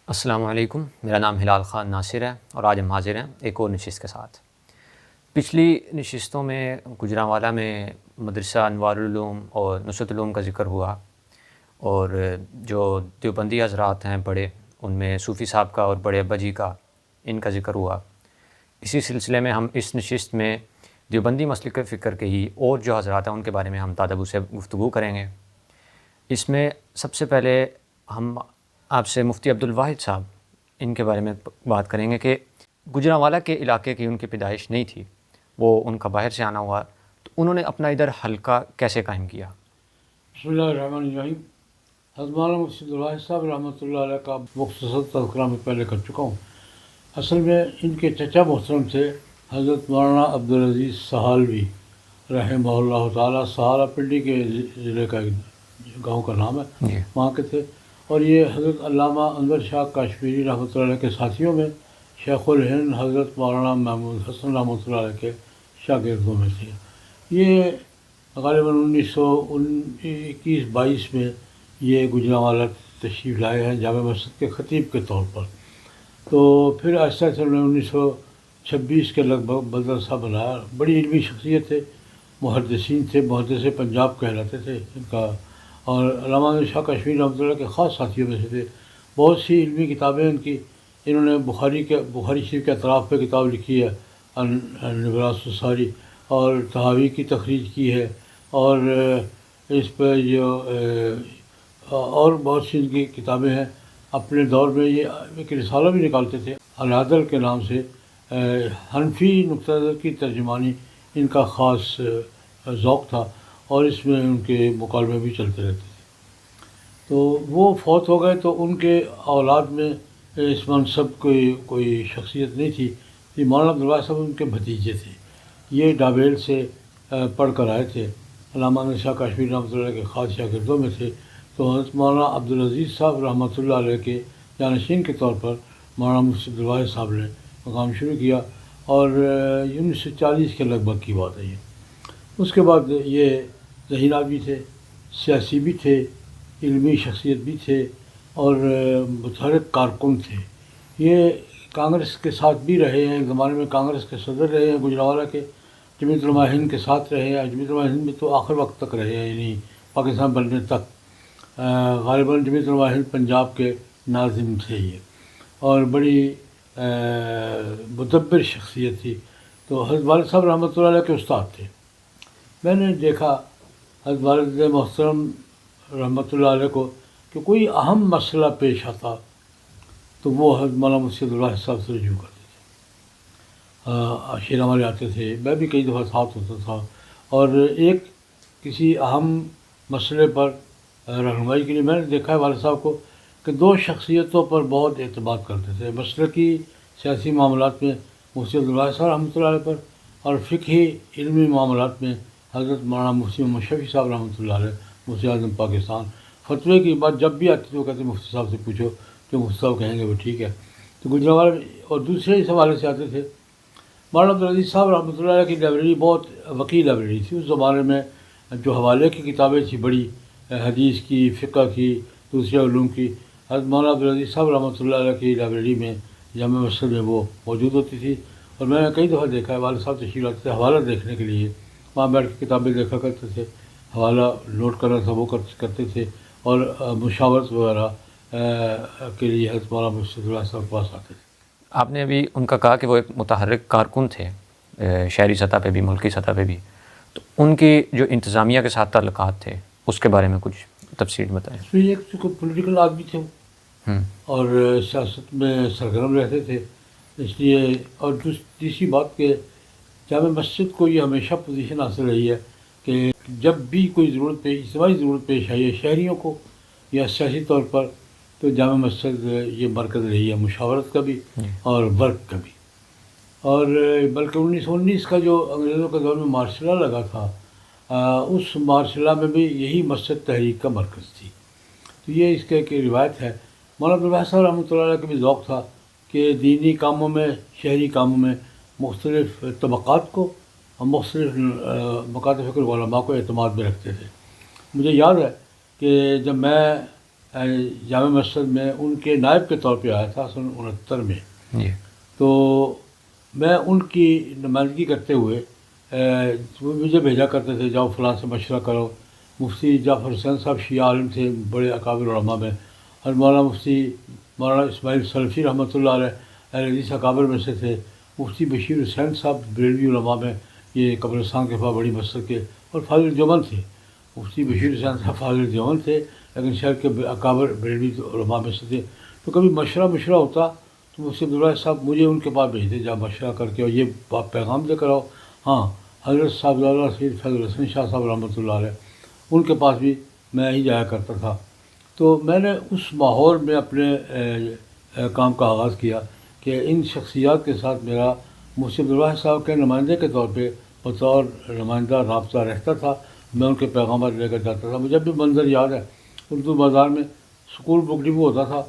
السلام علیکم، میرا نام ہلال خان ناصر ہے اور آج ہم حاضر ہیں ایک اور نشست کے ساتھ۔ پچھلی نشستوں میں گوجرانوالا میں مدرسہ انوار العلوم اور نصرت العلوم کا ذکر ہوا، اور جو دیوبندی حضرات ہیں بڑے، ان میں صوفی صاحب کا اور بڑے ابا جی کا، ان کا ذکر ہوا۔ اسی سلسلے میں ہم اس نشست میں دیوبندی مسلک فکر کے ہی اور جو حضرات ہیں ان کے بارے میں ہم تادب سے گفتگو کریں گے۔ اس میں سب سے پہلے ہم آپ سے مفتی عبدالواحد صاحب ان کے بارے میں بات کریں گے کہ گوجرانوالا کے علاقے کی ان کی پیدائش نہیں تھی، وہ ان کا باہر سے آنا ہوا، تو انہوں نے اپنا ادھر حلقہ کیسے قائم کیا؟ بسم اللہ الرحمن الرحیم۔ حضرت مولانا مفتی عبدالواحد صاحب رحمۃ اللہ علیہ کا مختصر تذکرہ میں پہلے کر چکا ہوں۔ اصل میں ان کے چچا محترم تھے حضرت مولانا عبدالعزیز سہالوی رحمہ اللہ تعالیٰ، سہارا پنڈی کے ضلع کا گاؤں کا نام ہے، وہاں کے تھے، اور یہ حضرت علامہ انور شاہ کاشمیری رحمۃ اللہ علیہ کے ساتھیوں میں شیخ الہند حضرت مولانا محمود حسن رحمۃ اللہ علیہ کے شاگردوں میں تھے۔ یہ غالباً 1921-22 میں یہ گوجرانوالا تشریف لائے ہیں جامع مسجد کے خطیب کے طور پر۔ تو پھر آہستہ آہستہ انہوں نے 1926 کے لگ بھگ مدرسہ بنایا۔ بڑی علمی شخصیت تھے، محدثین تھے، محدث پنجاب کہلاتے تھے ان کا، اور علامہ شاہ کشمیری رحمۃ اللہ کے خاص ساتھیوں میں سے تھے۔ بہت سی علمی کتابیں ان کی، انہوں نے بخاری شریف کے اطراف پہ کتاب لکھی ہے نبراس الساری، اور تحاوی کی تخریج کی ہے، اور اس پہ جو اور بہت سی ان کی کتابیں ہیں۔ اپنے دور میں یہ ایک رسالہ بھی نکالتے تھے العدل کے نام سے، حنفی نقطہ نظر کی ترجمانی ان کا خاص ذوق تھا، اور اس میں ان کے مکالمے بھی چلتے رہتے تھے۔ تو وہ فوت ہو گئے تو ان کے اولاد میں اس منصب کوئی شخصیت نہیں تھی۔ یہ مولانا عبدالواحد صاحب ان کے بھتیجے تھے، یہ ڈابیل سے پڑھ کر آئے تھے، علامہ انور شاہ کاشمیری رحمۃ اللہ علیہ کے خاص شاگردوں میں تھے۔ تو حضرت مولانا عبدالعزیز صاحب رحمۃ اللہ علیہ کے جانشین کے طور پر مولانا مفتی عبدالواحد صاحب نے مقام شروع کیا، اور 1940 کے لگ بھگ کی بات ہے یہ۔ اس کے بعد یہ ذہین آدمی تھے، سیاسی بھی تھے، علمی شخصیت بھی تھے، اور متحرک کارکن تھے۔ یہ کانگریس کے ساتھ بھی رہے ہیں، ایک زمانے میں کانگریس کے صدر رہے ہیں گوجرانوالا کے، جمعیت علماء ہند کے ساتھ رہے ہیں، جمعیت علماء ہند میں تو آخر وقت تک رہے ہیں، یعنی پاکستان بننے تک۔ غالباً جمعیت علماء ہند پنجاب کے ناظم تھے یہ، اور بڑی مدبر شخصیت تھی۔ تو حضرت والد صاحب رحمۃ اللہ علیہ کے استاد تھے۔ میں نے دیکھا حضرت والد محترم رحمۃ اللہ علیہ کو کہ کوئی اہم مسئلہ پیش آتا تو وہ حضرت مولانا مفتی عبدالواحد صاحب سے رجوع کرتے تھے۔ شیر ہمارے آتے تھے، میں بھی کئی دفعہ ساتھ ہوتا تھا، اور ایک کسی اہم مسئلے پر رہنمائی کے لیے میں نے دیکھا ہے والد صاحب کو کہ دو شخصیتوں پر بہت اعتماد کرتے تھے، مسلکی سیاسی معاملات میں مفتی عبدالواحد صاحب رحمۃ اللہ علیہ پر، اور فقہی علمی معاملات میں حضرت مولانا مفتی محمد شفیع صاحب رحمۃ اللہ علیہ، مفتی اعظم پاکستان۔ فتوے کی بات جب بھی آتی تو وہ کہتے مفتی صاحب سے پوچھو، جو مفتی صاحب کہیں گے وہ ٹھیک ہے۔ تو گوجرانوالا اور دوسرے اس حوالے سے آتے تھے۔ مولانا عبدالعزیز صاحب رحمۃ اللہ علیہ کی لائبریری بہت وسیع لائبریری تھی اس زمانے میں، جو حوالے کی کتابیں تھیں بڑی، حدیث کی، فقہ کی، دوسرے علوم کی، حضرت مولانا عبدالعزیز صاحب رحمۃ اللہ علیہ کی لائبریری میں جامع مسجد میں وہ موجود ہوتی تھی، اور میں نے کئی دفعہ دیکھا ہے والد صاحب تشریف لاتے تھے حوالہ دیکھنے کے لیے، وہاں بیٹھ کے کتابیں دیکھا کرتے تھے، حوالہ نوٹ کرنا تھا وہ کرتے تھے، اور مشاورت وغیرہ کے لیے حضرت مولانا مفتی عبدالواحد صاحب کے پاس آتے تھے۔ آپ نے ابھی ان کا کہا کہ وہ ایک متحرک کارکن تھے، شہری سطح پہ بھی، ملکی سطح پہ بھی، تو ان کی جو انتظامیہ کے ساتھ تعلقات تھے اس کے بارے میں کچھ تفصیل بتائیں۔ اس میں ایک پولیٹیکل آدمی تھے اور سیاست میں سرگرم رہتے تھے، اس لیے، اور تیسری بات کہ جامع مسجد کو یہ ہمیشہ پوزیشن حاصل رہی ہے کہ جب بھی کوئی ضرورت اجتماعی ضرورت پیش آئی ہے شہریوں کو یا سیاسی طور پر، تو جامع مسجد یہ مرکز رہی ہے مشاورت کا بھی اور ورک کا بھی۔ اور بلکہ 1919 کا جو انگریزوں کے دور میں مارشل لا لگا تھا، اس مارشل لا میں بھی یہی مسجد تحریک کا مرکز تھی۔ تو یہ اس کے ایک روایت ہے۔ مولانا عبدالواحد صاحب رحمۃ اللہ علیہ کا بھی ذوق تھا کہ دینی کاموں میں، شہری کاموں میں مختلف طبقات کو اور مختلف مکاتب فکر علماء کو اعتماد میں رکھتے تھے۔ مجھے یاد ہے کہ جب میں جامع مسجد میں ان کے نائب کے طور پہ آیا تھا 1969 میں. جی. تو میں ان کی نمائندگی کرتے ہوئے وہ مجھے بھیجا کرتے تھے جاؤ فلاں سے مشورہ کرو. مفتی جعفر حسین صاحب شیعہ عالم تھے, بڑے اکابر علماء میں, اور مولانا مفتی مولانا اسماعیل سلفی رحمۃ اللہ علیہ اہل حدیث اکابر میں سے تھے. مفتی بشیر حسین صاحب بریلوی علماء میں, یہ قبرستان کے پاس بڑی مسجد کے, اور فاضل دیوبند تھے. مفتی بشیر حسین صاحب فاضل دیوبند تھے لیکن شہر کے اکابر بریلوی علماء میں سے تھے. تو کبھی مشورہ ہوتا تو مفتی عبداللہ صاحب مجھے ان کے پاس بھیجتے, جا مشورہ کر کے اور یہ پیغام دے کر آؤ. ہاں, حضرت صاحب سید فیض الحسن شاہ صاحب رحمۃ اللہ علیہ ان کے پاس بھی میں ہی جایا کرتا تھا. تو میں نے اس ماحول میں اپنے کام کا آغاز کیا کہ ان شخصیات کے ساتھ میرا مفتی عبداللہ صاحب کے نمائندے کے طور پہ بطور نمائندہ رابطہ رہتا تھا. میں ان کے پیغامات لے کر جاتا تھا. مجھے اب بھی منظر یاد ہے, اردو بازار میں اسکول بک ڈپو ہوتا تھا.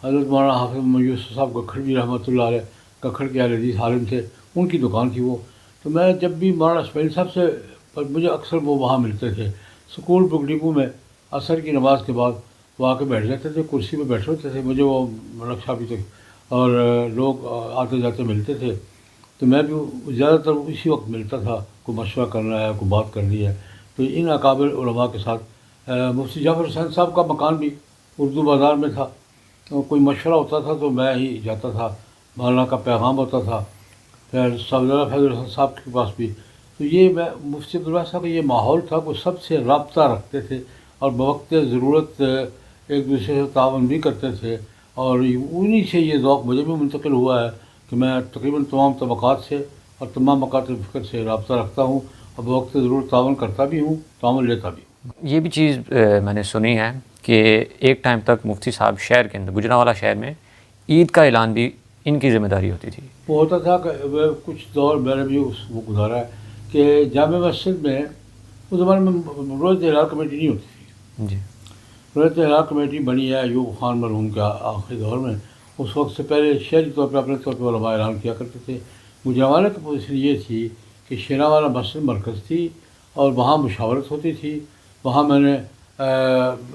حضرت مولانا حافظ یوسف صاحب ککھڑ بھی رحمۃ اللہ علیہ, ککھڑ کے اہل حدیث عالم تھے, ان کی دکان تھی وہ. تو میں جب بھی مولانا اسماعیل صاحب سے مجھے اکثر وہ وہاں ملتے تھے اسکول بک ڈپو میں. عصر کی نماز کے بعد وہ آ کے بیٹھ جاتے تھے, کرسی پہ بیٹھے ہوتے تھے. مجھے وہ نقشہ بھی تک اور لوگ آتے جاتے ملتے تھے. تو میں بھی زیادہ تر اسی وقت ملتا تھا, کوئی مشورہ کرنا ہے, کوئی بات کرنی ہے. تو ان اکابر علماء کے ساتھ مفتی جعفر حسین صاحب کا مکان بھی اردو بازار میں تھا. تو کوئی مشورہ ہوتا تھا تو میں ہی جاتا تھا. مولانا کا پیغام ہوتا تھا, پھر فیض الحسن صاحب کے پاس بھی. تو یہ میں مفتی عبداللہ صاحب کا یہ ماحول تھا, وہ سب سے رابطہ رکھتے تھے اور بوقت ضرورت ایک دوسرے سے تعاون بھی کرتے تھے. اور انہی سے یہ ذوق مجھے بھی منتقل ہوا ہے کہ میں تقریباً تمام طبقات سے اور تمام مکاتب فکر سے رابطہ رکھتا ہوں اور بوقت ضرورت تعاون کرتا بھی ہوں, تعاون لیتا بھی ہوں. یہ بھی چیز میں نے سنی ہے کہ ایک ٹائم تک مفتی صاحب شہر کے اندر, گجرانوالہ شہر میں, عید کا اعلان بھی ان کی ذمہ داری ہوتی تھی. وہ ہوتا تھا کہ کچھ دور میں نے بھی وہ گزارا ہے کہ جامع مسجد میں اس زمانے میں روز ہلال کمیٹی نہیں ہوتی تھی. جی. روز ہلال کمیٹی بنی ہے ایوب خان مرحوم کے آخری دور میں. اس وقت سے پہلے شہری طور پہ اپنے طور پہ علماء اعلان کیا کرتے تھے. گجرانوالہ کی پوزیشن یہ تھی کہ شیراوالہ مسجد مرکز تھی اور وہاں مشاورت ہوتی تھی. وہاں میں نے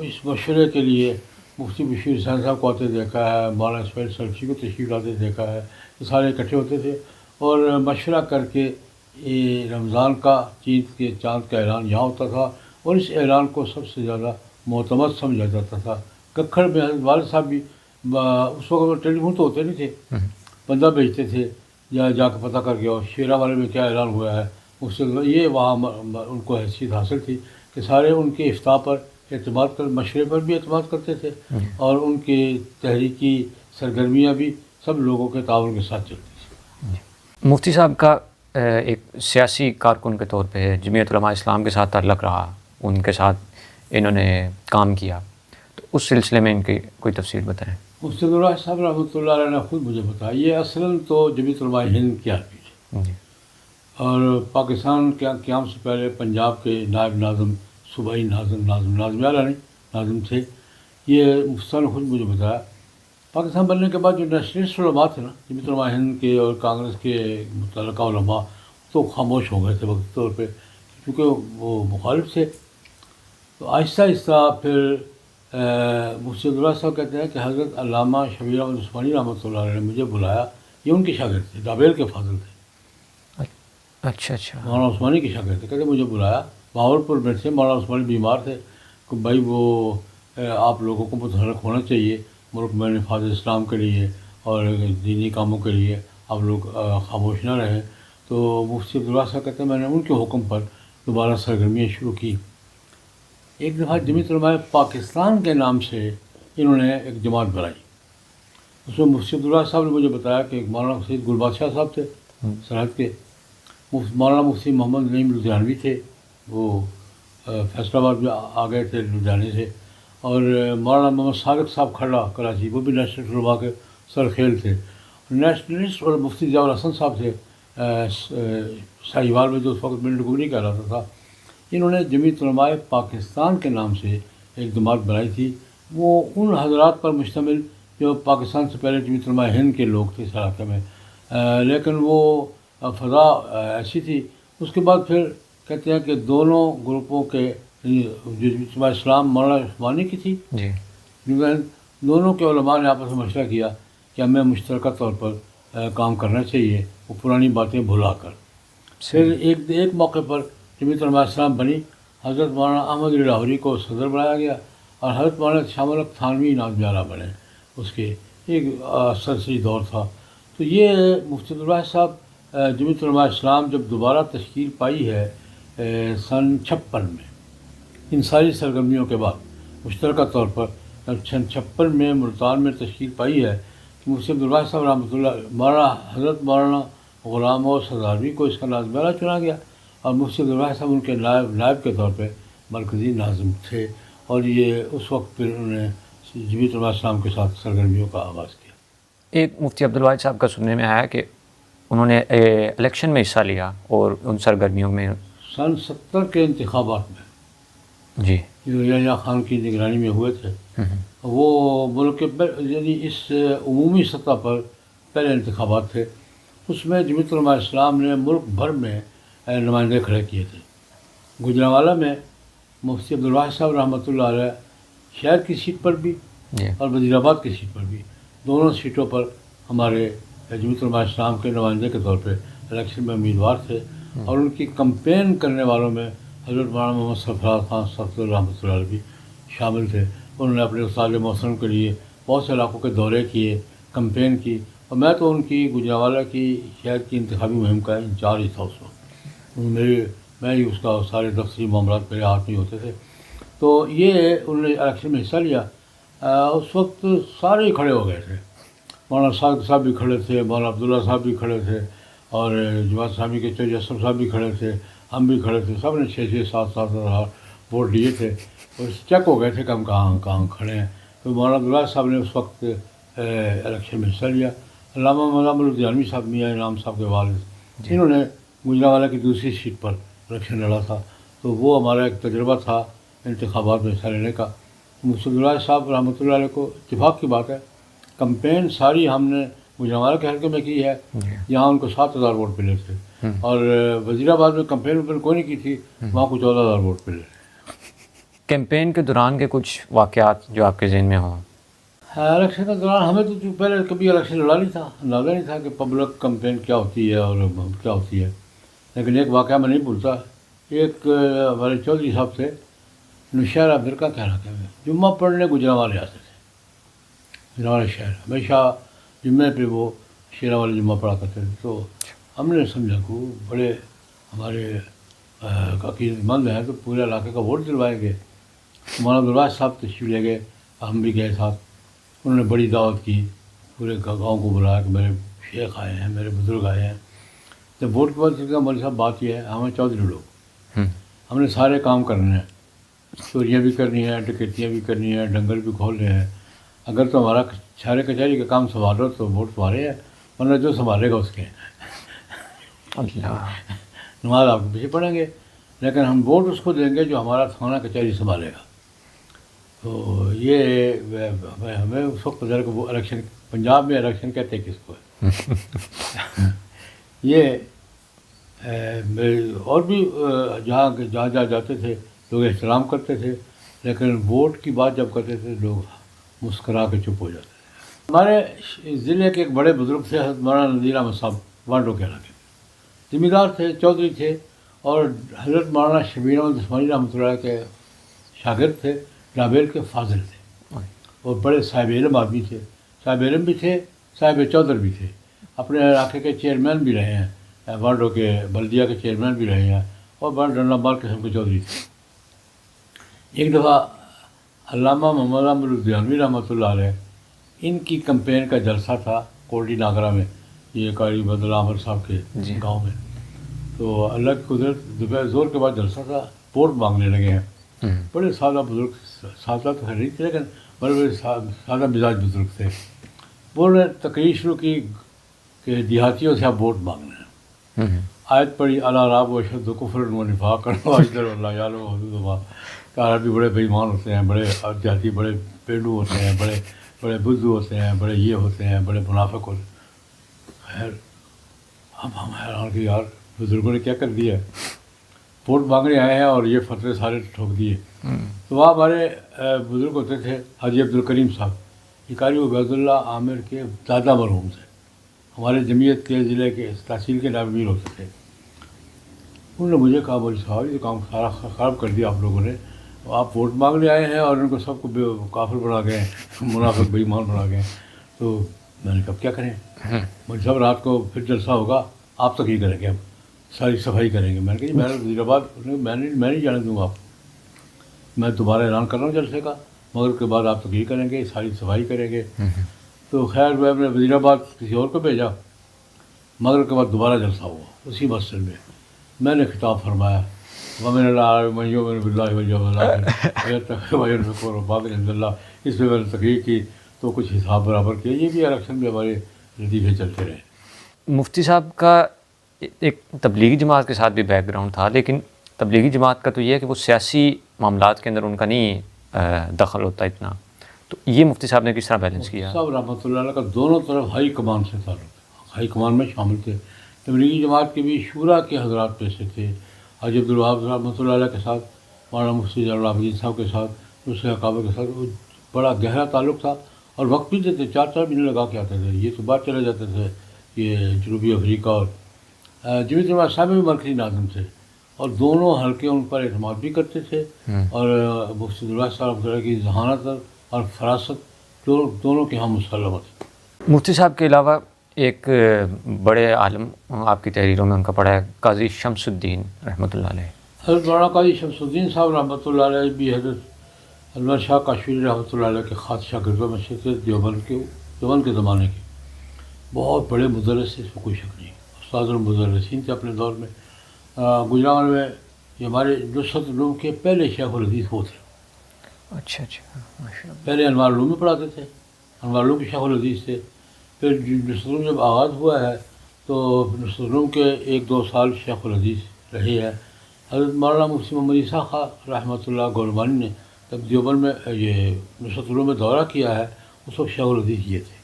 اس مشورے کے لیے مفتی بشیر حسین صاحب کو آتے دیکھا ہے, مولانا اسماعیل سلفی کو تشریف لاتے دیکھا ہے. یہ سارے اکٹھے ہوتے تھے اور مشورہ کر کے یہ رمضان کا چاند کا اعلان یہاں ہوتا تھا. اور اس اعلان کو سب سے زیادہ معتمد سمجھا جاتا تھا. ککھڑ میں حضرت والد صاحب بھی اس وقت ٹیلی فون تو ہوتے نہیں تھے, بندہ بھیجتے تھے جا کے پتہ کر کے اور شیرا والے میں کیا اعلان ہوا ہے. اس سے یہ وہاں ان کو حیثیت حاصل تھی کہ سارے ان کے افتاح پر اعتماد کر, مشورے پر بھی اعتماد کرتے تھے اور ان کی تحریکی سرگرمیاں بھی سب لوگوں کے تعاون کے ساتھ چلتی تھیں. مفتی صاحب کا ایک سیاسی کارکن کے طور پہ جمعیت علماء اسلام کے ساتھ تعلق رہا, ان کے ساتھ انہوں نے کام کیا, تو اس سلسلے میں ان کی کوئی تفصیل بتائیں. مفتی عبداللہ صاحب رحمۃ اللہ علیہ نے خود مجھے بتایا, یہ اصلاً تو جمعیت علماء ہند کے آدمی تھے جی. اور پاکستان کے قیام سے پہلے پنجاب کے نائب ناظم, صوبائی ناظم اعلیٰ نہیں ناظم تھے. یہ مفتی صاحب نے خود مجھے بتایا. پاکستان بننے کے بعد جو نیشنلسٹ علماء تھے نا, جمعیت علماء ہند کے اور کانگریس کے متعلقہ علماء, تو خاموش ہو گئے تھے وقتی طور پہ کیونکہ وہ مخالف تھے. تو آہستہ آہستہ پھر مفتی عبداللہ صاحب کہتے ہیں کہ حضرت علامہ شبیر احمد عثمانی رحمۃ اللہ علیہ نے مجھے بلایا. یہ ان کے شاگرد تھے, دابیل کے فاضل تھے. اچھا. مولانا عثمانی کے شاگرد تھے. کہتے مجھے بلایا, بہاولپور میں تھے. مولانا عثمانی بیمار تھے کہ بھائی وہ آپ لوگوں کو متحرک ہونا چاہیے ملک میں نفاذ اسلام کے لیے اور دینی کاموں کے لیے, آپ لوگ خاموش نہ رہیں. تو مفتی عبداللہ صاحب کہتے ہیں میں نے ان کے حکم پر دوبارہ سرگرمیاں شروع کی. ایک دفعہ جمعیت علماء پاکستان کے نام سے انہوں نے ایک جماعت بنائی. اس میں مفتی عبداللہ صاحب نے مجھے بتایا کہ ایک مولانا سید گل بادشاہ صاحب تھے سرحد کے, مولانا مفتی محمد نعیم لدھیانوی تھے, وہ فیصل آباد میں آ گئے تھے لدھیانے سے, اور مولانا محمد صادق صاحب کھڑا کراچی, وہ بھی نیشنل علماء کے سرخیل تھے. نیشنلسٹ اور مفتی ضیاء الحسن صاحب تھے ساہیوال میں, جو اس وقت ملٹ گوری کہلاتا تھا. انہوں نے جمعیت علماء پاکستان کے نام سے ایک جماعت بنائی تھی. وہ ان حضرات پر مشتمل جو پاکستان سے پہلے جمعیت علماء ہند کے لوگ تھے اس علاقے میں, لیکن وہ فضا ایسی تھی. اس کے بعد پھر کہتے ہیں کہ دونوں گروپوں کے جو جمعیت علماء اسلام مولانا عثمانی کی تھی, جی, دونوں کے علماء نے آپس میں مشورہ کیا کہ ہمیں مشترکہ طور پر کام کرنا چاہیے، وہ پرانی باتیں بھلا کر۔ پھر ایک موقع پر جمعیت علماء اسلام بنی، حضرت مولانا احمد علی لاہوری کو صدر بنایا گیا اور حضرت مولانا شام الحق تھانوی نازم بنے، اس کے ایک سرسری دور تھا۔ تو یہ مفتی عبدالواحد صاحب جمعیت علماء اسلام جب دوبارہ تشکیل پائی ہے سن 56 میں، ان ساری سرگرمیوں کے بعد مشترکہ طور پر سن 56 میں ملتان میں تشکیل پائی ہے، مفتی عبدالواحد صاحب رحمۃ اللہ حضرت مولانا غلام اور سرداروی کو اس کا ناظم چنا گیا، اور مفتی عبدالواحد صاحب ان کے نائب کے طور پہ مرکزی ناظم تھے، اور یہ اس وقت پھر انہوں نے جمعیت علماء اسلام کے ساتھ سرگرمیوں کا آغاز کیا۔ ایک مفتی عبدالواحد صاحب کا سننے میں آیا کہ انہوں نے الیکشن میں حصہ لیا اور ان سرگرمیوں میں سن 70 کے انتخابات میں جی جو یحییٰ خان کی نگرانی میں ہوئے تھے، وہ ملک کے یعنی اس عمومی سطح پر پہلے انتخابات تھے، اس میں جمعیت علماء اسلام نے ملک بھر میں نمائندے کھڑے کیے تھے۔ گوجرانوالہ میں مفتی عبدالواحد صاحب رحمۃ اللہ علیہ شہر کی سیٹ پر بھی جی اور وزیر آباد کی سیٹ پر بھی، دونوں سیٹوں پر ہمارے جمعیت علماء اسلام کے نمائندے کے طور پہ الیکشن میں امیدوار تھے، اور ان کی کمپین کرنے والوں میں حضرت مولانا محمد سرفراز خان صاحب رحمۃ اللہ علیہ بھی شامل تھے۔ انہوں نے اپنے استاد محترم کے لیے بہت سے علاقوں کے دورے کیے، کمپین کی، اور میں تو ان کی گوجرانوالہ کی شہر کی انتخابی مہم کا انچارج تھا اس وقت، میں ہی اس کا سارے دفتری معاملات میرے ہاتھ میں ہوتے تھے۔ تو یہ انہوں نے الیکشن میں حصہ لیا، اس وقت سارے ہی کھڑے ہو گئے تھے، مولانا صادق صاحب بھی کھڑے تھے، مولانا عبداللہ صاحب بھی کھڑے تھے، اور جماعت اسلامی کے چودھری اسلم صاحب بھی کھڑے تھے، ہم بھی کھڑے تھے، سب نے 6-7 ووٹ دیے تھے، اور چیک ہو گئے تھے کہ ہم کہاں کھڑے ہیں۔ تو مولانا عبداللہ صاحب نے اس وقت الیکشن میں حصہ لیا۔ علامہ مولانا لدھیانوی صاحب میاں انعام صاحب کے والد، انہوں نے گوجرانوالہ کی دوسری سیٹ پر الیکشن لڑا تھا، تو وہ ہمارا ایک تجربہ تھا انتخابات میں حصہ لینے کا۔ مفتی عبدالواحد صاحب رحمۃ اللہ علیہ کو اتفاق کی بات ہے، کمپین ساری ہم نے گوجرانوالہ کے حلقے میں کی ہے، یہاں ان کو 7,000 ووٹ ملے تھے، اور وزیر آباد میں کمپین کوئی نہیں کی تھی، وہاں کو 14,000 ووٹ ملے۔ کیمپین کے دوران کے کچھ واقعات جو آپ کے ذہن میں ہوں؟ الیکشن کے دوران ہمیں تو پہلے کبھی الیکشن لڑا نہیں تھا، اندازہ نہیں تھا کہ پبلک کمپین کیا ہوتی ہے اور کیا ہوتی ہے، لیکن ایک واقعہ میں نہیں بھولتا۔ ایک ہمارے چودھری صاحب تھے نوشہرہ برقع کے علاقے میں، جمعہ پڑھنے گوجرانوالے آتے تھے، گوجرانوالہ شہر ہمیشہ جمعے پہ وہ شیرہ والے جمعہ پڑھا کرتے تھے۔ تو ہم نے سمجھا کہ وہ بڑے ہمارے عقیدت مند ہیں، تو پورے علاقے کا ووٹ دلوائیں گے۔ مولانا عبدالواحد صاحب تشریف لے گئے، ہم بھی گئے ساتھ، انہوں نے بڑی دعوت کی، پورے گاؤں کو بلایا کہ میرے شیخ آئے ہیں، میرے بزرگ آئے ہیں۔ جب ووٹ کے بعد مولوی صاحب بات یہ ہے، ہمیں چودھری لوگ ہم نے سارے کام کرنے ہیں، چوریاں بھی کرنی ہیں، ڈکیتیاں بھی کرنی ہیں، ڈنگر بھی کھولنے ہیں، اگر تو ہمارا سارے کچہری کا کام سنبھال رہا تو ووٹ تمہارے ہیں، ورنہ جو سنبھالے گا اس کے نماز آپ کے پیچھے پڑھیں گے، لیکن ہم ووٹ اس کو دیں گے جو ہمارا تھانہ کچہری سنبھالے گا۔ تو یہ ہمیں اس وقت پتہ کہ وہ الیکشن پنجاب میں الیکشن کہتے ہیں کس کو ہے۔ یہ اور بھی جہاں جاتے تھے لوگ احترام کرتے تھے، لیکن ووٹ کی بات جب کرتے تھے لوگ مسکرا کے چپ ہو جاتے تھے۔ ہمارے ضلع کے ایک بڑے بزرگ تھے حضرت مولانا نذیر احمد صاحب، وانڈو کے علاقے میں ذمہ دار تھے، چودھری تھے، اور حضرت مولانا شبیر احمد عثمانی رحمۃ اللہ کے شاگرد تھے، نابیل کے فاضل تھے، اور بڑے صاحب علم آدمی تھے، صاحب علم بھی تھے، صاحب چودھر بھی تھے، اپنے علاقے کے چیئرمین بھی رہے ہیں، وانڈو کے بلدیہ کے چیئرمین بھی رہے ہیں، اور بڑے ڈنڈا مار قسم کے چودھری تھے۔ ایک دفعہ علامہ محمد احمد لدھیانوی رحمۃ اللہ علیہ، ان کی کمپین کا جلسہ تھا کوٹلی ناگرہ میں، یہ قاری بدل عامر صاحب کے گاؤں میں، تو اللہ کی قدرت دوپہر زور کے بعد جلسہ تھا، ووٹ مانگنے لگے ہیں، بڑے سادہ بزرگ، سادہ تو نہیں تھے لیکن بڑے سادہ مزاج بزرگ تھے، انہوں نے تقریر شروع کی کہ دیہاتیوں سے آپ ووٹ مانگنا ہے، آیت پڑھی الا راب و شد کفر و نفاق اللہ یعلم حدود ما، کہ عربی بڑے بے ایمان ہوتے ہیں، بڑے دیہاتی بڑے پینڈو ہوتے ہیں، بڑے بدھو ہوتے ہیں، بڑے یہ ہوتے ہیں، بڑے منافق ہوتے ہیں۔ خیر اب ہم حیران کہ یار بزرگوں نے کیا کر دیا ہے، ووٹ مانگنے آئے ہیں اور یہ فتوے سارے ٹھوک دیے. تو وہاں ہمارے بزرگ ہوتے تھے حاجی عبدالکریم صاحب، یہ قاری عبید اللہ عامر کے دادا مرحوم تھے، ہمارے جمعیت کے ضلع کے تحصیل کے نائب امیر ہوتے تھے. انہوں نے مجھے کہا مولوی صاحب یہ کام سارا خراب کر دیا آپ لوگوں نے، آپ ووٹ مانگنے آئے ہیں اور ان کو سب کو کافر بنا گئے ہیں، منافق بے ایمان بنا گئے ہیں. تو میں نے کہا کیا کریں؟ مولوی صاحب رات کو پھر جلسہ ہوگا، آپ تک ہی کریں گے، ہم ساری صفائی کریں گے. میں نے کہا جی میں وزیر آباد میں نہیں جانے دوں گا آپ، میں دوبارہ اعلان کر رہا ہوں جلسے کا، مغرب کے بعد آپ تقریر کریں گے، ساری صفائی کریں گے. تو خیر میں نے وزیر آباد کسی اور کو بھیجا، مغرب کے بعد دوبارہ جلسہ ہوا اسی مسجد میں. میں نے خطاب فرمایا ومن اللہ من بلّہ اللہ، اس میں میں نے تقریر کی تو کچھ حساب برابر کیا. یہ بھی الیکشن میں ہمارے لطیفے چلتے رہے. مفتی صاحب کا ایک تبلیغی جماعت کے ساتھ بھی بیک گراؤنڈ تھا، لیکن تبلیغی جماعت کا تو یہ ہے کہ وہ سیاسی معاملات کے اندر ان کا نہیں دخل ہوتا اتنا. تو یہ مفتی صاحب نے کس طرح بیلنس کیا؟ صاحب رحمۃ اللہ علیہ کا دونوں طرف ہائی کمان سے تعلق، ہائی کمان میں شامل تھے. تبلیغی جماعت کے بھی شورا کے حضرات میں سے تھے. حاجی عبدالوہاب رحمۃ اللہ علیہ کے ساتھ، مولانا مفتی زین العابدین صاحب کے ساتھ، دوسرے اقابر کے ساتھ وہ بڑا گہرا تعلق تھا. اور وقت بھی دیتے، 4 مہینے لگا کے آتے تھے. یہ تو بعد چلے جاتے تھے یہ جنوبی افریقہ. اور جمعیت علماء صاحب بھی مرکزی ناظم تھے اور دونوں حلقے ان پر اعتماد بھی کرتے تھے. اور مفتی اللہ صاحب کی ذہانت اور فراست دونوں کے ہم مسلمت. مفتی صاحب کے علاوہ ایک بڑے عالم آپ کی تحریروں میں ان کا پڑھا ہے قاضی شمس الدین رحمۃ اللہ علیہ. حضرت مولانا قاضی شمس الدین صاحب رحمۃ اللہ علیہ بھی حضرت انور شاہ کاشمیری رحمۃ اللہ علیہ کے خاص شاگردوں میں سے تھے. دیوبند کے زمانے کے بہت بڑے مدرس تھے، اس میں کوئی شک نہیں. استاد المدرسین تھے اپنے دور میں. گجرانوالہ میں یہ ہمارے نصرت العلوم کے پہلے شیخ الحدیث وہ تھے. اچھا ماشاء اللہ. پہلے انوار العلوم میں پڑھاتے تھے، انوار العلوم کے شیخ الحدیث تھے. پھر نصرت العلوم جب آغاز ہوا ہے تو نصرت العلوم کے 1-2 سال شیخ الحدیث رہے ہیں. حضرت مولانا مفتی محمد عیسیٰ خان رحمۃ اللہ گولبانی نے جب دیوبند میں یہ نصرت العلوم میں دورہ کیا ہے اس وقت شیخ الحدیث یہ تھے.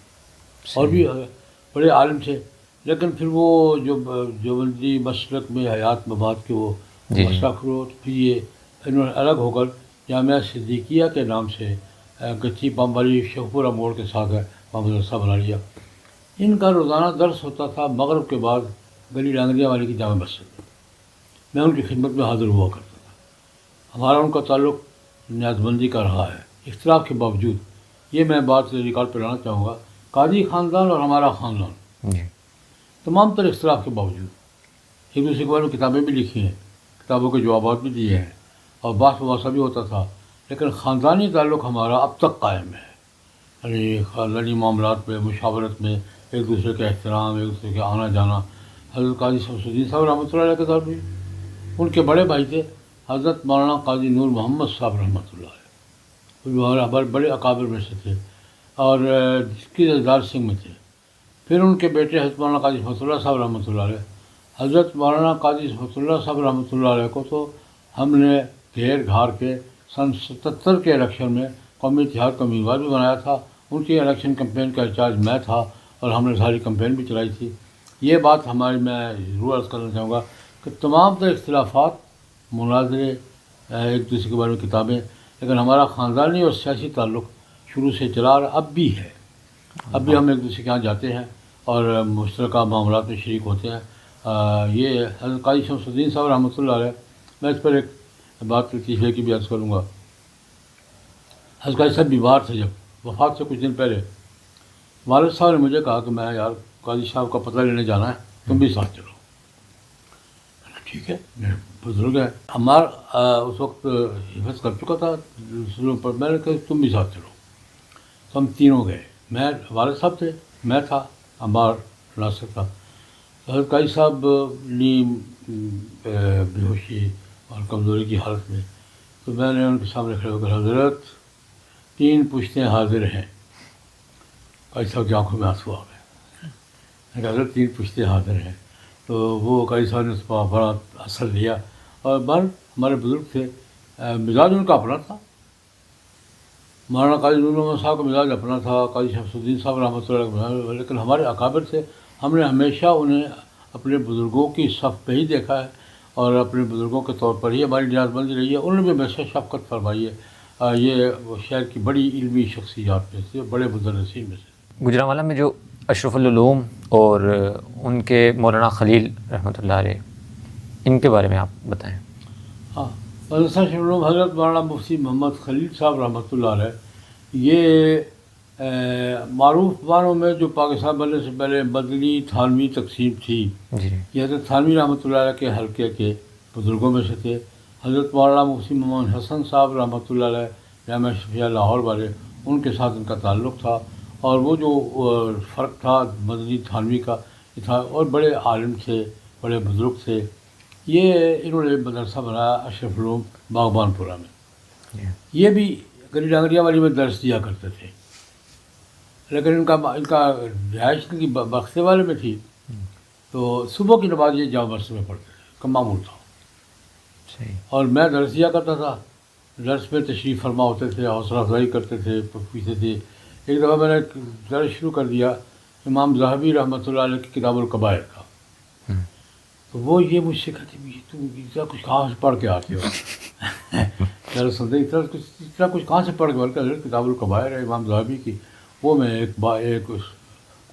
اور بھی بڑے عالم تھے. لیکن پھر وہ جو دیوبندی مسلک میں حیات مباد کے وہ مسئلہ کرو، پھر یہ انہوں نے الگ ہو کر جامعہ صدیقیہ کے نام سے گچی پامبالی شیخپورہ موڑ کے ساتھ ہے وہاں مدرسہ بنا لیا. ان کا روزانہ درس ہوتا تھا مغرب کے بعد گلی ڈانگریاں والی کی جامع مسجد میں. میں ان کی خدمت میں حاضر ہوا کرتا تھا. ہمارا ان کا تعلق نیاز بندی کا رہا ہے اختلاف کے باوجود. یہ میں بات ریکارڈ پہ لانا چاہوں گا، قاضی خاندان اور ہمارا خاندان تمام تر اختلاف کے باوجود ایک دوسرے کے بارے میں کتابیں بھی لکھی ہیں، کتابوں کے جوابات بھی دیے ہیں اور بحث مباحثہ بھی ہوتا تھا. لیکن خاندانی تعلق ہمارا اب تک قائم ہے. یعنی خاندانی معاملات میں، مشاورت میں ایک دوسرے کا احترام، ایک دوسرے کا آنا جانا. حضرت قاضی شمس الدین صاحب رحمۃ اللہ علیہ کے دور بھی ان کے بڑے بھائی تھے حضرت مولانا قاضی نور محمد صاحب رحمۃ اللہ علیہ، وہ ہمارے بڑے اکابر میں سے تھے اور جس کی جزدار سنگھ میں تھے. پھر ان کے بیٹے حضرت مولانا قاضی صفت اللہ صاحب رحمۃ اللہ علیہ. حضرت مولانا قاضی صفت اللہ صاحب رحمۃ اللہ علیہ کو تو ہم نے گھیر گھار کے سن 77 کے الیکشن میں قومی اتحاد کا امیدوار بھی بنایا تھا. ان کی الیکشن کمپین کا انچارج میں تھا اور ہم نے ساری کمپین بھی چلائی تھی. یہ بات ہماری میں ضرور عرض کرنا چاہوں گا کہ تمام تر اختلافات، مناظرے، ایک دوسرے کے بارے میں کتابیں، لیکن ہمارا خاندانی اور سیاسی تعلق شروع سے چلا اور اب بھی ہے. اب بھی ہم ایک دوسرے کے یہاں جاتے ہیں اور مشترکہ معاملات میں شریک ہوتے ہیں. یہ حضرت قاضی شمس الدین صاحب رحمۃ اللہ علیہ، میں اس پر ایک بات لطیفے کی بھی عرض کروں گا. حضرت قاضی صاحب بیمار تھے، جب وفات سے کچھ دن پہلے والد صاحب نے مجھے کہا کہ میں یار قاضی صاحب کا پتہ لینے جانا ہے، تم بھی ساتھ چلو. ٹھیک ہے، میرے بزرگ ہیں. عمار اس وقت حفظ کر چکا تھا دوسروں پر. میں نے کہا تم بھی ساتھ چلو. تو ہم تینوں گئے. میں، والد صاحب تھے، میں تھا، عمار ناصر تھا. حضرت قاضی صاحب نیم بے ہوشی اور کمزوری کی حالت میں. تو میں نے ان کے سامنے کھڑے ہو کر حضرت 3 پشتیں حاضر ہیں. قاضی صاحب کی آنکھوں میں آنسو آ گئے. میں نے کہا حضرت 3 پشتیں حاضر ہیں. تو وہ قاضی صاحب نے اس پر بڑا اثر لیا اور بہر ہمارے بزرگ تھے، مزاج ان کا اپنا تھا. مولانا قاضی نور محمد صاحب کا مزاج اپنا تھا، قاضی شمس الدین صاحب رحمۃ اللہ علیہ کا مزاج، لیکن ہمارے اکابر تھے. ہم نے ہمیشہ انہیں اپنے بزرگوں کی صف پہ ہی دیکھا ہے اور اپنے بزرگوں کے طور پر ہی ہماری نیاز بندی رہی ہے. انہوں نے بھی ہمیشہ شفقت فرمائی ہے. یہ شہر کی بڑی علمی شخصیات میں سے, بڑے مدرسین میں سے. گجرانوالہ میں جو اشرف العلوم اور ان کے مولانا خلیل رحمۃ اللہ علیہ, ان کے بارے میں آپ بتائیں. ہاں, مدرسہ اشرف العلوم حضرت مولانا مفتی محمد خلیل صاحب رحمۃ اللہ علیہ, یہ معروف معنوں میں جو پاکستان بننے سے پہلے مدنی تھانوی تقسیم تھی, جی یہ حضرت تھانوی رحمۃ اللہ علیہ کے حلقے کے بزرگوں میں سے تھے. حضرت مولانا مفتی محمد حسن صاحب رحمۃ اللہ علیہ جامعہ شفیہ لاہور والے, ان کے ساتھ ان کا تعلق تھا. اور وہ جو فرق تھا مدنی تھانوی کا یہ تھا, اور بڑے عالم تھے, بڑے بزرگ تھے. یہ انہوں نے مدرسہ بنایا اشرف العلوم باغبان پورہ میں. یہ بھی گلی ڈانگریا والی میں درس دیا کرتے تھے, لیکن ان کا رہائش کی بخشے والے میں تھی, تو صبح کی نماز یہ جامع مسجد میں پڑھتے تھے, کا معمول تھا. اور میں درس دیا کرتا تھا, درس میں تشریف فرما ہوتے تھے, حوصلہ افزائی کرتے تھے, پیچھے تھے. ایک دفعہ میں نے درس شروع کر دیا امام ذہبی رحمۃ اللہ علیہ کی کتاب الکبائر کا, تو وہ یہ مجھ سے کہتے ہیں تم اتنا کچھ کہاں سے پڑھ کے آتے ہو. درس سنتے اتنا کچھ کہاں سے پڑھ کے بلکہ حضرت کتاب الکبائر ہے امام ذہبی کی, وہ میں ایک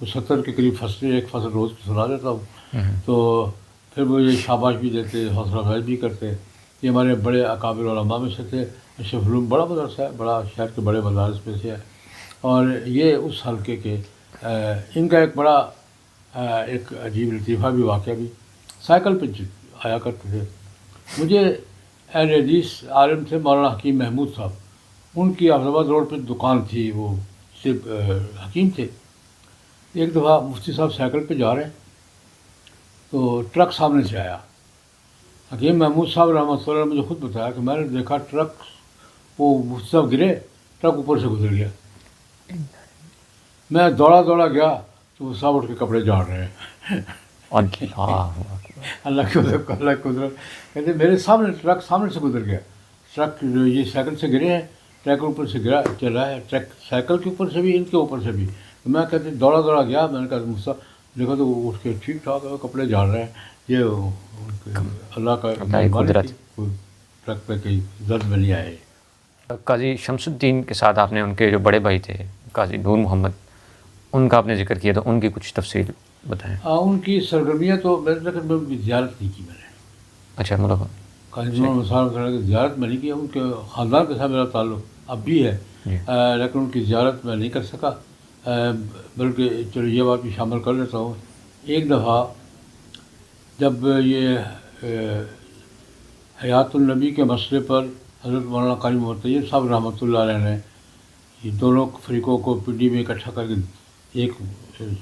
70 کے قریب فصلیں ایک فصل روز کی سنا دیتا ہوں. تو پھر وہ یہ شاباش بھی دیتے, حوصلہ افزائی بھی کرتے. یہ ہمارے بڑے اکابر علماء میں سے تھے. اشرف العلوم بڑا مدرسہ ہے, بڑا شہر کے بڑے مدارس میں سے ہے. اور یہ اس حلقے کے ان کا ایک بڑا ایک عجیب لطیفہ بھی واقعہ بھی, سائیکل پہ آیا کرتے تھے. مجھے اہل حدیث عالم تھے مولانا حکیم محمود صاحب, ان کی حفظ آباد روڈ پہ دکان تھی, وہ صرف حکیم تھے. ایک دفعہ مفتی صاحب سائیکل پہ جا رہے ہیں تو ٹرک سامنے سے آیا. حکیم محمود صاحب رحمۃ اللہ نے مجھے خود بتایا کہ میں نے دیکھا ٹرک, وہ مفتی صاحب گرے, ٹرک اوپر سے گزر گیا. میں دوڑا گیا تو وہ صاحب اٹھ کے کپڑے جھاڑ رہے ہیں. اللہ کی قدرت. کہتے میرے سامنے ٹرک سامنے سے گزر گیا, ٹرک یہ سائیکل سے گرے ہیں, ٹرک اوپر سے گرا چلا ہے, ٹرک سائیکل کے اوپر سے بھی ان کے اوپر سے بھی. میں کہتے دوڑا گیا, میں نے کہا مجھ دیکھا تو وہ اٹھ کے ٹھیک ٹھاک کپڑے جھاڑ رہے ہیں. یہ اللہ کا قدرت, ٹرک پہ کہیں درد میں نہیں آئے. قاضی شمس الدین کے ساتھ آپ نے ان کے جو بڑے بھائی تھے قاضی نور محمد, ان کا آپ نے ذکر کیا, تو ان کی کچھ تفصیل بتائیں. ان کی سرگرمیاں تو میں نے زیارت نہیں کی. میں نے اچھا مطلب قاضی نور محمد کی زیارت میں نہیں کی. ان کے خاندان کے ساتھ میرا تعلق اب بھی ہے, لیکن ان کی زیارت میں نہیں کر سکا. بلکہ چلو یہ بات بھی شامل کر لیتا ہوں. ایک دفعہ جب یہ حیات النبی کے مسئلے پر حضرت مولانا قاری محمد طیب صاحب رحمۃ اللہ علیہ نے یہ دونوں فریقوں کو پنڈی میں اکٹھا کر کے ایک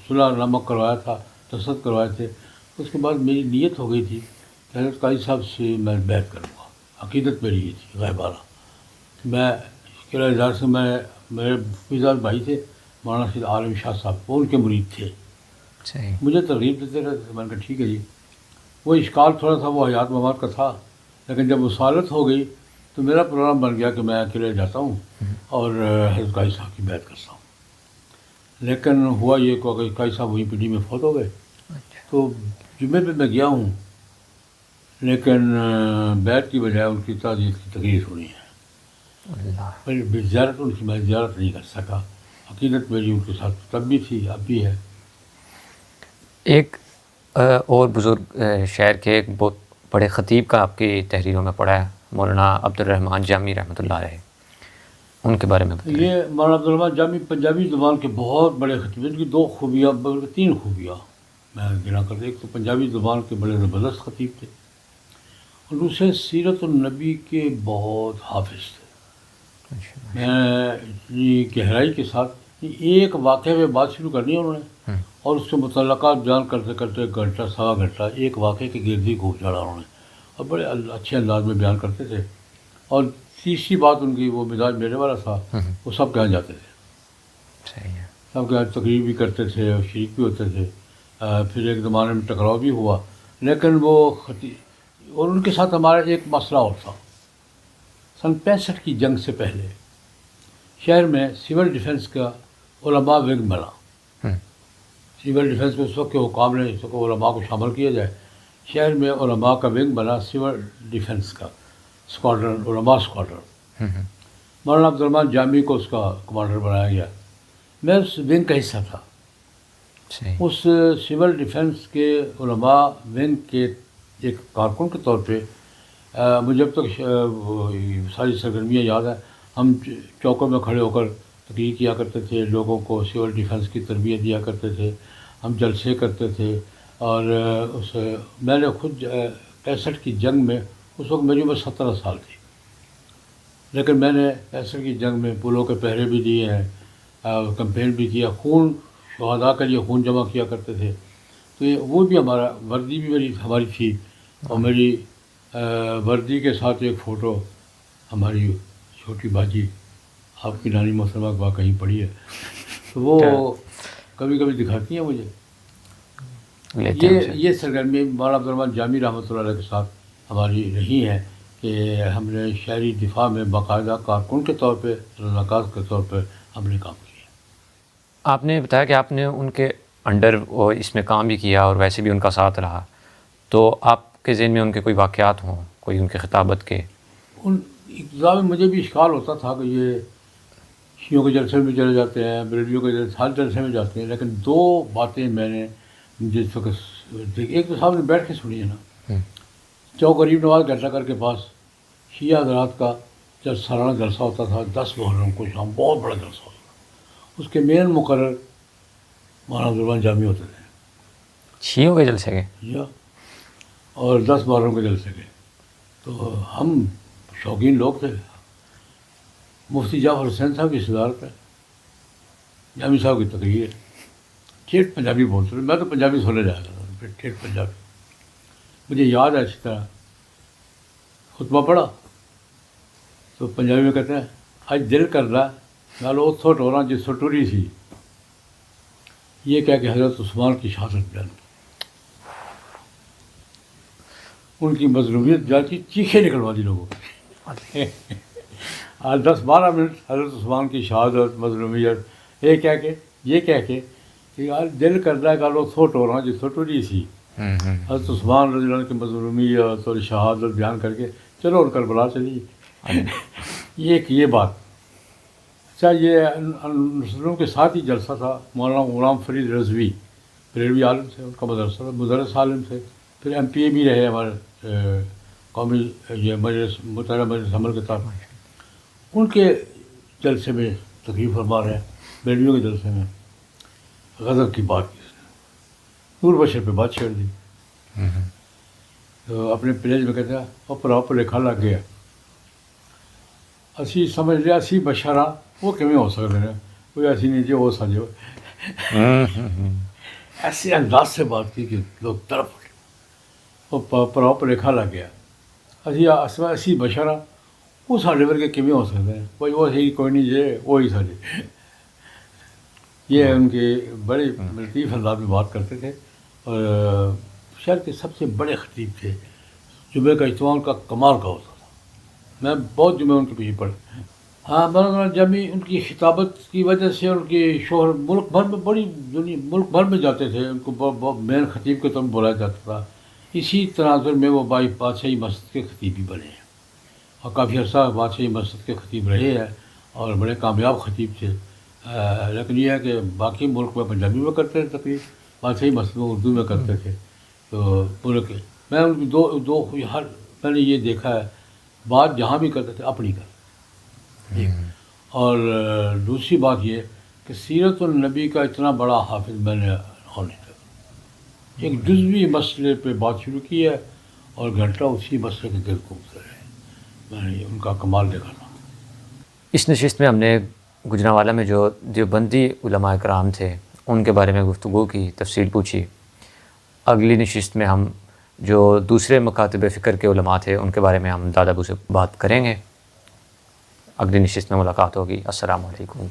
صلح نامہ کروایا تھا, دستخط کروائے تھے. اس کے بعد میری نیت ہو گئی تھی کہ حضرت قاضی صاحب سے میں بیعت کروں گا. عقیدت میری یہ تھی غیبانہ. میں قلعہ اظہار سے میرے مفیدار بھائی تھے مولانا سید عالم شاہ صاحب, وہ ان کے مرید تھے. مجھے ترغیب دیتے رہے. میں نے کہا ٹھیک ہے جی. وہ اشکال تھوڑا تھا, وہ حیات ممات کا تھا, لیکن جب وصالت ہو گئی تو میرا پروگرام بن گیا کہ میں اکیلے جاتا ہوں اور حضرت قاضی صاحب کی بیعت کرتا ہوں. لیکن ہوا یہ کہ قاضی صاحب وہیں پنڈی میں فوت ہو گئے. تو جمعے پہ میں گیا ہوں, لیکن بیعت کی بجائے ان کی تعزیت کی تقریر ہونی ہے. زیارت ان کی میں زیارت نہیں کر سکا. عقیدت میری ان کے ساتھ تب بھی تھی, اب بھی ہے. ایک اور بزرگ شہر کے ایک بہت بڑے خطیب کا آپ کی تحریروں میں پڑھا ہے, مولانا عبد الرحمٰن جامی رحمۃ اللہ علیہ, ان کے بارے میں بتائیں. یہ مولانا عبد الرحمٰن جامی پنجابی زبان کے بہت بڑے خطیب. ان کی 2 خوبیاں, بلکہ 3 خوبیاں میں گنا کرتا. ایک تو پنجابی زبان کے بڑے زبردست خطیب تھے, اور دوسرے سیرت النبی کے بہت حافظ تھے. میں اتنی گہرائی کے ساتھ ایک واقعے میں بات شروع کرنی ہے انہوں نے, اور اس کے متعلقات بیان کرتے کرتے گھنٹہ سوا گھنٹہ ایک واقعے کے گرد ہی گھوم چڑھا انہوں نے, اور بڑے اچھے انداز میں بیان کرتے تھے. اور تیسری بات ان کی, وہ مزاج میرے والا تھا, وہ سب کہاں جاتے تھے, سب کہاں تقریر بھی کرتے تھے اور شریک بھی ہوتے تھے. پھر ایک زمانے میں ٹکراؤ بھی ہوا, لیکن وہ اور ان کے ساتھ ہمارا ایک مسئلہ اور تھا. سن 65 کی جنگ سے پہلے شہر میں سول ڈیفنس کا علماء ونگ بنا. سول ڈیفنس میں اس وقت کے حکام نے اس کو علماء کو شامل کیا جائے. شہر میں علماء کا ونگ بنا سول ڈیفنس کا اسکواڈرن، علماء اسکواڈرن. مولانا عبدالرحمٰن جامی کو اس کا کمانڈر بنایا گیا. میں اس ونگ کا حصہ تھا. اس سول ڈیفنس کے علماء ونگ کے ایک کارکن کے طور پہ مجھے اب تک ساری سرگرمیاں یاد ہیں. ہم چوکوں میں کھڑے ہو کر تقریر کیا کرتے تھے، لوگوں کو سول ڈیفنس کی تربیت دیا کرتے تھے، ہم جلسے کرتے تھے. اور میں نے خود 65 کی جنگ میں، اس وقت میری عمر 17 سال تھی، لیکن میں نے 65 کی جنگ میں پلوں کے پہرے بھی دیے ہیں، کمپین بھی کیا، خون شہداء کے لیے خون جمع کیا کرتے تھے. تو وہ بھی ہمارا وردی بھی ہماری تھی. اور میری وردی کے ساتھ ایک فوٹو ہماری چھوٹی باجی، آپ کی نانی محترمہ اقبا کہیں پڑی ہے، تو وہ کبھی کبھی دکھاتی ہیں مجھے. یہ سرگرمی مولانا عبدالرحمٰن جامی رحمۃ اللہ علیہ کے ساتھ ہماری رہی ہیں کہ ہم نے شہری دفاع میں باقاعدہ کارکن کے طور پہ، رضاکار کے طور پہ ہم نے کام کیا. آپ نے بتایا کہ آپ نے ان کے انڈر اس میں کام بھی کیا اور ویسے بھی ان کا ساتھ رہا، تو آپ کے ذہن میں ان کے کوئی واقعات ہوں، کوئی ان کے خطابت کے؟ ان ابتدا میں مجھے بھی اشکال ہوتا تھا کہ یہ شیعوں کے جلسے میں چلے جاتے ہیں، بریلویوں کے ہر جلسے میں جاتے ہیں. لیکن دو باتیں میں نے جس وقت ایک تو صاحب نے بیٹھ کے سنی ہے نا، چوک غریب نواز گھنٹہ گھر کے پاس شیعہ حضرات کا جب سالانہ جلسہ ہوتا تھا 10 محرم کو شام، بہت بڑا جلسہ ہوتا تھا. اس کے مین مقرر مولانا عبدالرحمٰن جامی ہوتے تھے. شیعوں کے جلسے کے؟ یا اور 10 محرم کے جلسے کے. تو ہم شوقین لوگ تھے. مفتی جعفر حسین صاحب کی صدارت ہے، جامی صاحب کی تقریر ہے، ٹھیٹ پنجابی بولتے تھے. میں تو پنجابی سننے جایا کرتا تھا، پھر ٹھیٹ پنجابی. مجھے یاد ہے اسی طرح خطبہ پڑھا تو پنجابی میں کہتے ہیں آج دل کر رہا نال اتوں ٹورا جسوں ٹری سی، یہ کہہ کہ حضرت عثمان کی شہادت بیان کی. ان کی مظلومیت جاتی چیخیں نکلوا دی لوگوں کی. آج 10-12 منٹ حضرت عثمان کی شہادت، مظلومیت، یہ کہہ کے کہ آج دل کر رہا ہے کہ اتوں ٹورا جسوں ٹری سی. حضرت عثمان رضی اللہ عنہ کی مظلومیت اور شہادت بیان کر کے چلو اور کربلا چلیے. یہ بات. اچھا، یہ مسلموں کے ساتھ ہی جلسہ تھا. مولانا غلام فرید رضوی بریلوی عالم تھے، ان کا مدرسہ تھا، مدرس عالم تھے، پھر MPA بھی رہے ہمارے قومی یہ متحدہ مجلس عمل کے تحت. ان کے جلسے میں تقریر فرما رہے ہیں، بریلویوں کے جلسے میں غضب کی بات کی، نور بشر پہ بات چھیڑ دی. تو اپنے پیج میں کہتے ہیں اوپر لکھا لگ گیا اسی سمجھ لیا اسی بشرا وہ کیویں ہو سکتے ہیں، کوئی ایسی نہیں جی وہ سجو. ایسے انداز سے بات کی کہ لوگ طرف اٹھے. اوپر لکھا لگ گیا اسی بشرا وہ سارے ورگے کیویں ہو سکتے ہیں، کوئی وہ صحیح کوئی نہیں جی وہی سارے. یہ ان کے بڑے لطیف انداز میں بات کرتے تھے. اور شہر کے سب سے بڑے خطیب تھے. جمعے کا اجتماع ان کا کمال کا ہوتا تھا. میں بہت جمعے ان کے پیچھے پڑھے. ہاں، مولانا جامی ان کی خطابت کی وجہ سے ان کی شہرت ملک بھر میں ملک بھر میں جاتے تھے. ان کو مین خطیب کے طور پر بلایا جاتا تھا. اسی تناظر میں وہ بادشاہی مسجد کے خطیب بھی بنے ہیں اور کافی عرصہ بادشاہی مسجد کے خطیب رہے ہیں اور بڑے کامیاب خطیب تھے. لیکن یہ ہے کہ باقی ملک میں پنجابی میں کرتے تھے تقریر، بادشاہی مسجد میں اردو میں کرتے تھے. تو ملک میں ان کی دو میں نے یہ دیکھا ہے، بات جہاں بھی کرتے تھے اپنی کرتے. اور دوسری بات یہ کہ سیرت النبی کا اتنا بڑا حافظ میں نے ہونے تھا. ایک جزوی مسئلے پہ بات شروع کی ہے اور گھنٹہ اسی مسئلے کے گرد گھومتے رہے. میں نے ان کا کمال دیکھا تھا. اس نشست میں ہم نے گوجرانوالہ میں جو دیوبندی علماء کرام تھے ان کے بارے میں گفتگو کی، تفصیل پوچھی. اگلی نشست میں ہم جو دوسرے مکاتب فکر کے علماء تھے ان کے بارے میں ہم دادا ابو سے بات کریں گے. اگلی نشست میں ملاقات ہوگی. السلام علیکم.